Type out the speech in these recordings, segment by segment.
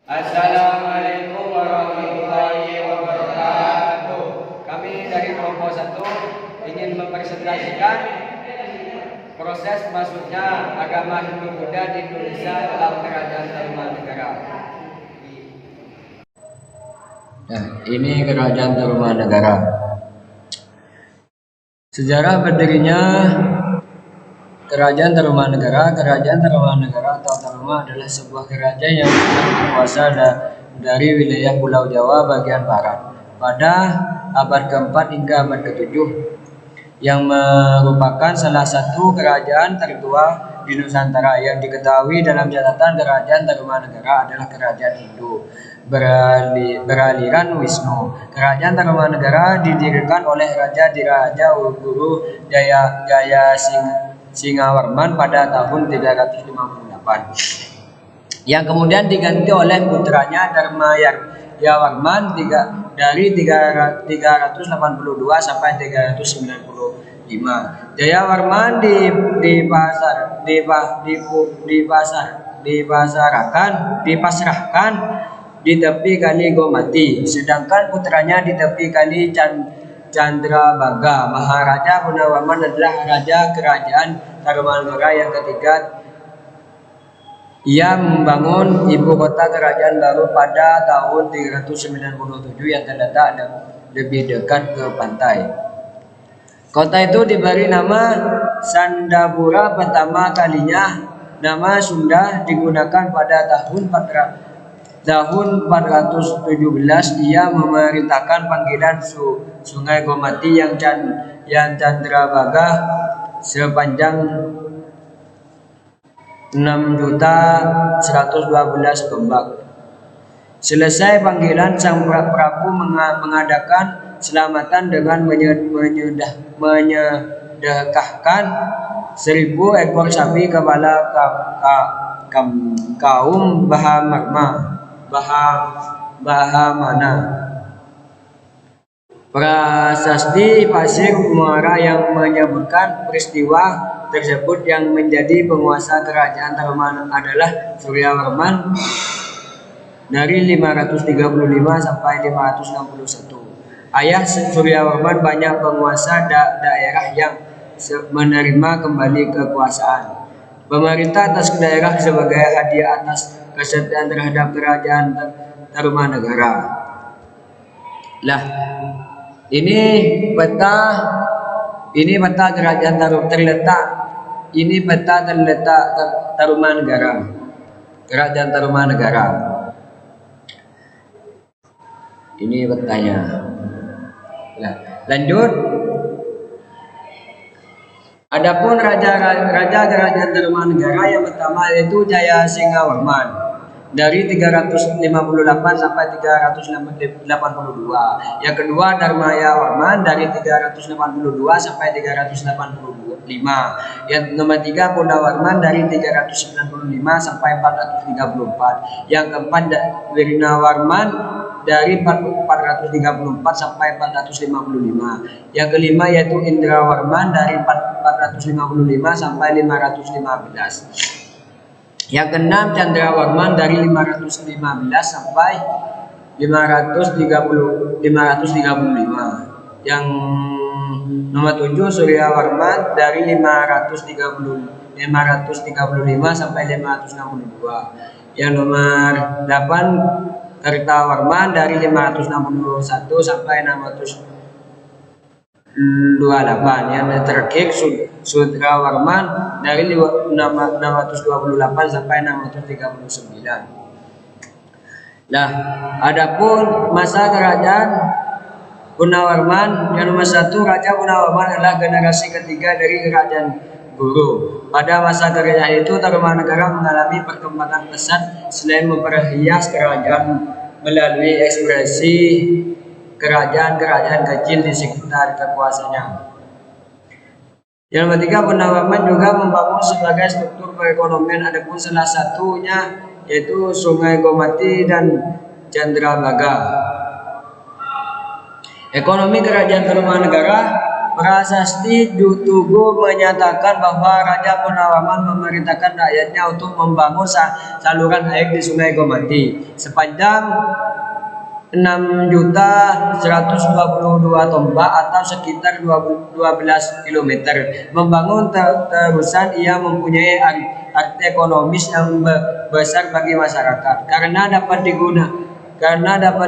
Assalamualaikum warahmatullahi wabarakatuh. Kami dari kelompok 1 ingin mempresentasikan proses masuknya agama Hindu-Buddha di Indonesia dalam Kerajaan Tarumanegara. Nah, ini Kerajaan Tarumanegara. Sejarah berdirinya Kerajaan Tarumanegara. Kerajaan Tarumanegara atau Taruma adalah sebuah kerajaan yang berkuasa dari wilayah Pulau Jawa bagian barat pada abad ke-4 hingga abad ke-7, yang merupakan salah satu kerajaan tertua di Nusantara. Yang diketahui dalam catatan Kerajaan Tarumanegara adalah kerajaan Hindu beraliran Wisnu. Kerajaan Tarumanegara didirikan oleh Raja Diraja Guru Jaya Singawarman pada tahun 358, yang kemudian diganti oleh putranya Dharmayawarman dari 382 sampai 395. Jayawarman dipasrahkan di tepi Kali Gomati, sedangkan putranya di tepi Kali Chandrabaga. Maharaja Gunawarman adalah raja kerajaan Tarumanegara yang ketiga. Ia membangun ibu kota kerajaan baru pada tahun 397 yang terletak lebih dekat ke pantai. Kota itu diberi nama Sandapura pertama kalinya. Nama Sunda digunakan pada tahun 417. Ia memerintahkan panggilan Sungai Gomati yang Chandrabaga sepanjang 6.112 tombak. Selesai panggilan, sang Prabu mengadakan selamatan dengan menyedekahkan 1000 ekor sapi kepada kaum Bahamana. Prasasti Pasir Muara yang menyebutkan peristiwa tersebut yang menjadi penguasa kerajaan Taruman adalah Suryawarman dari 535 sampai 561. Ayah Suryawarman banyak penguasa daerah yang menerima kembali kekuasaan pemerintah atas daerah sebagai hadiah atas kesetiaan terhadap kerajaan Tarumanegara. Lah, ini peta kerajaan terletak Tarumanegara. Kerajaan Tarumanegara. Ini petanya. Nah, lanjut. Adapun raja kerajaan Tarumanegara yang pertama yaitu Jaya Singawarman dari 358 sampai 382. Yang kedua Dharmayawarman dari 382 sampai 385. Yang nomor 3 Gunawarman dari 395 sampai 434. Yang keempat Wirnawarman dari 434 sampai 455. Yang kelima yaitu Indrawarman dari 455 sampai 515. Yang keenam Chandrawarman dari 515 sampai 535. Yang nomor 7 Suryawarman dari 535 sampai 562. Yang nomor 8 Tirtawarman dari 561 sampai 628. Yang terakhir Sudrawarman dari 628 sampai 639. Nah, adapun masa kerajaan Gunawarman, yang nomor 1 Raja Gunawarman adalah generasi ketiga dari kerajaan Guru. Pada masa kerajaan itu Tarumanegara mengalami perkembangan pesat selain memperhias kerajaan melalui ekspresi kerajaan-kerajaan kecil di sekitar kekuasaannya. Yang ketiga, Gunawarman juga membangun sebagai struktur perekonomian. Adapun salah satunya yaitu Sungai Gomati dan Chandrabaga. Ekonomi kerajaan Tarumanegara Prasasti Tugu menyatakan bahwa Raja Purnawarman memerintahkan rakyatnya untuk membangun saluran air di Sungai Gomati sepanjang 6.122 tombak atau sekitar 12 km. Membangun terusan ia mempunyai arti ekonomis yang besar bagi masyarakat karena dapat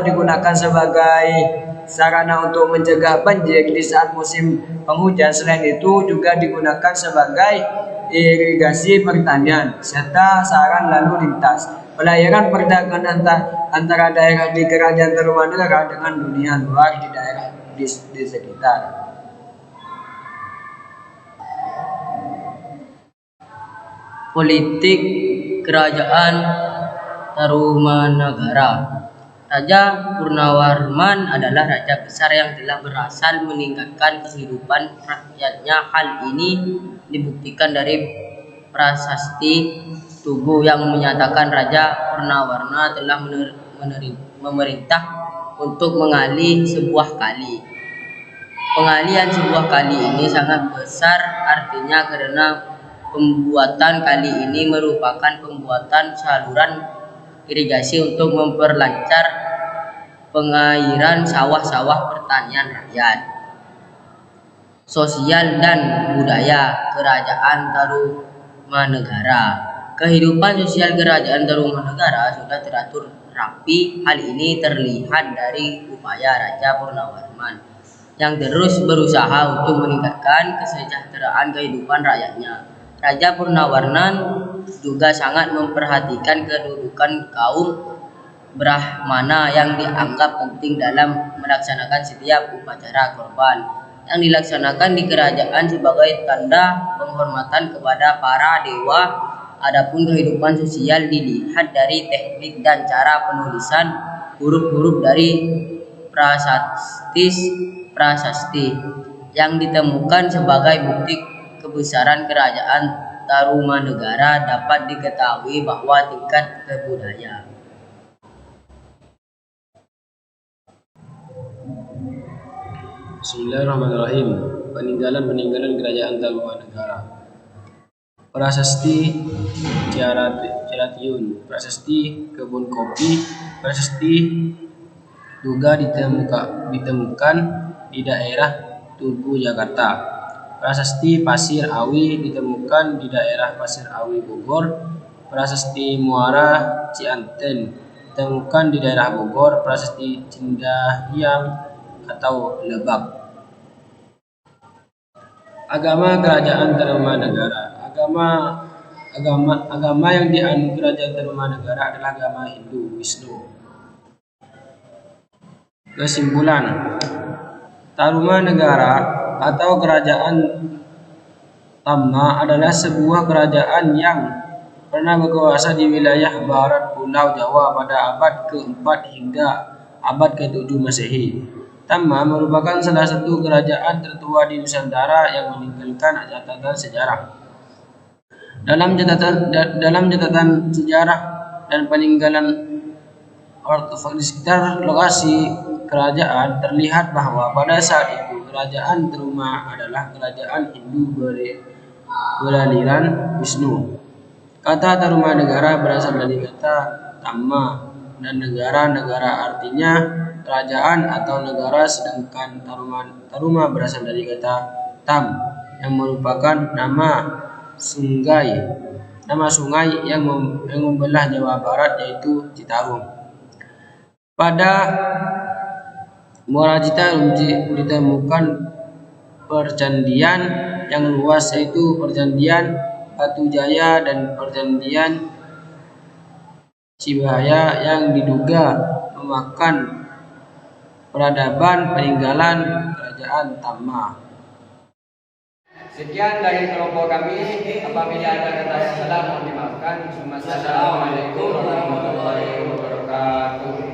digunakan sebagai sarana untuk mencegah banjir di saat musim penghujan. Selain itu juga digunakan sebagai irigasi pertanian serta sarana lalu lintas. Pelayaran perdagangan antara daerah di Kerajaan Tarumanegara dengan dunia luar di daerah di sekitar. Politik Kerajaan Tarumanegara. Raja Purnawarman adalah raja besar yang telah berhasil meningkatkan kehidupan rakyatnya. Hal ini dibuktikan dari prasasti Tugu yang menyatakan Raja Purnawarman telah memerintah untuk mengali sebuah kali. Pengalian sebuah kali ini sangat besar artinya karena pembuatan kali ini merupakan pembuatan saluran irigasi untuk memperlancar pengairan sawah-sawah pertanian rakyat. Sosial dan budaya Kerajaan Tarumanegara. Kehidupan sosial Kerajaan Tarumanegara sudah teratur rapi. Hal ini terlihat dari upaya Raja Purnawarman yang terus berusaha untuk meningkatkan kesejahteraan kehidupan rakyatnya. Raja Purnawarman juga sangat memperhatikan kedudukan kaum Brahmana yang dianggap penting dalam melaksanakan setiap upacara korban yang dilaksanakan di kerajaan sebagai tanda penghormatan kepada para dewa. Adapun kehidupan sosial dilihat dari teknik dan cara penulisan huruf-huruf dari prasasti yang ditemukan sebagai bukti kebesaran Kerajaan Tarumanegara. Dapat diketahui bahwa tingkat kebudayaan Bismillahirrahmanirrahim. Peninggalan Kerajaan Tarumanegara. Prasasti Ciaratiun, Prasasti Kebun Kopi, Prasasti Duga ditemukan di daerah Tugu, Jakarta. Prasasti Pasir Awi ditemukan di daerah Pasir Awi, Bogor. Prasasti Muara Cianten ditemukan di daerah Bogor. Prasasti Cindahiam atau Lebak. Agama Kerajaan Tarumanegara. Agama yang dianut Kerajaan Tarumanegara adalah agama Hindu Wisnu. Kesimpulan, Tarumanegara atau Kerajaan Tamma adalah sebuah kerajaan yang pernah berkuasa di wilayah barat Pulau Jawa pada abad ke-4 hingga abad ke-7 Masehi. Tamma merupakan salah satu kerajaan tertua di Nusantara yang meninggalkan catatan sejarah. Dalam catatan sejarah dan peninggalan artefak di sekitar lokasi kerajaan terlihat bahwa pada saat itu Kerajaan Taruma adalah kerajaan Hindu beraliran Wisnu. Kata Tarumanegara berasal dari kata Tamma dan negara artinya kerajaan atau negara, sedangkan Taruma berasal dari kata Tam yang merupakan nama sungai yang membelah Jawa Barat, yaitu Citarum. Pada Muara Citarum ditemukan perjandian yang luas, yaitu Perjandian Batu Jaya dan Perjandian Cibaya yang diduga memakan peradaban peninggalan Kerajaan Tamma. Sekian dari kelompok kami. Apabila ada kata salah mohon dimaafkan. Assalamualaikum warahmatullahi wabarakatuh.